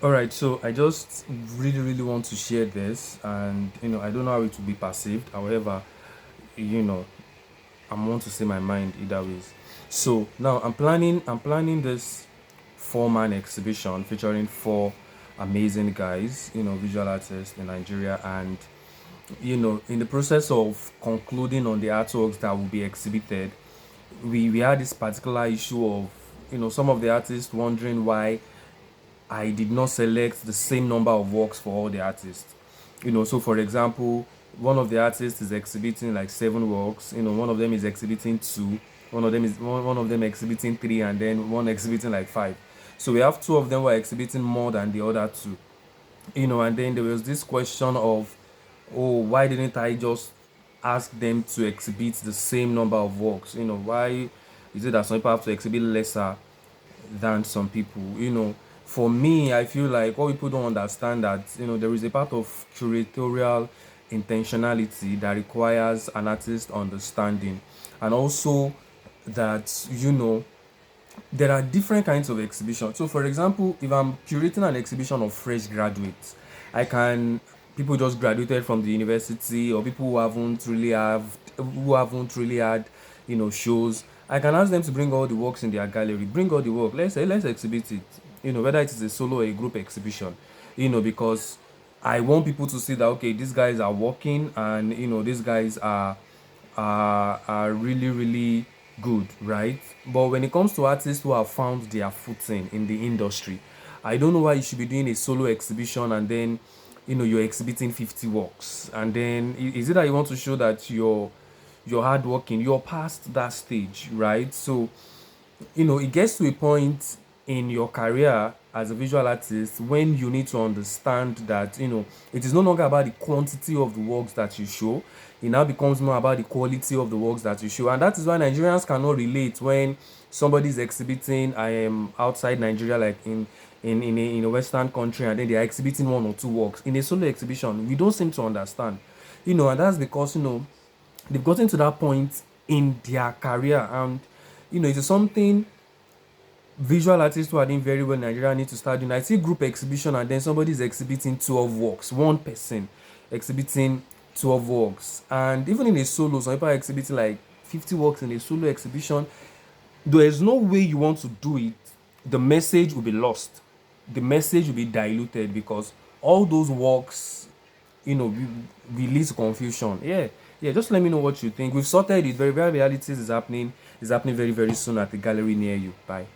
All right, so I just really want to share this, and I don't know how it will be perceived. However, you know, I want to say my mind either ways. So now I'm planning this four-man exhibition featuring four amazing guys, visual artists in Nigeria, and in the process of concluding on the artworks that will be exhibited, we had this particular issue of some of the artists wondering why I did not select the same number of works for all the artists. So for example, one of the artists is exhibiting like seven works. One of them is exhibiting two. One of them exhibiting three, and then one exhibiting like five. So we have two of them who are exhibiting more than the other two. And then there was this question of, oh, why didn't I just ask them to exhibit the same number of works? Why is it that some people have to exhibit lesser than some people? For me, I feel like what people don't understand that there is a part of curatorial intentionality that requires an artist understanding, and also that there are different kinds of exhibitions. So, for example, if I'm curating an exhibition of fresh graduates, I can people just graduated from the university, or people who haven't really had shows. I can ask them to bring all the works in their gallery. Bring all the work. Let's exhibit it. Whether it is a solo or a group exhibition. Because I want people to see that, okay, these guys are working, and these guys are really good, right? But when it comes to artists who have found their footing in the industry, I don't know why you should be doing a solo exhibition, and then you're exhibiting 50 works, and then is it that you want to show that you're hardworking, you're past that stage, right? So it gets to a point in your career as a visual artist when you need to understand that it is no longer about the quantity of the works that you show. It now becomes more about the quality of the works that you show, and that is why Nigerians cannot relate when somebody is exhibiting I am outside Nigeria, like in a western country, and then they are exhibiting one or two works in a solo exhibition. We don't seem to understand, and that's because they've gotten to that point in their career, and it is something visual artists who are doing very well in Nigeria need to start doing. I see group exhibition, and then somebody is exhibiting 12 works, one person exhibiting 12 works. And even in a solo, some people are exhibiting like 50 works in a solo exhibition. There is no way you want to do it. The message will be lost. The message will be diluted because all those works, release confusion. Yeah, yeah. Just let me know what you think. We've sorted it. Very, very realities is happening. Is happening very, very soon at the gallery near you. Bye.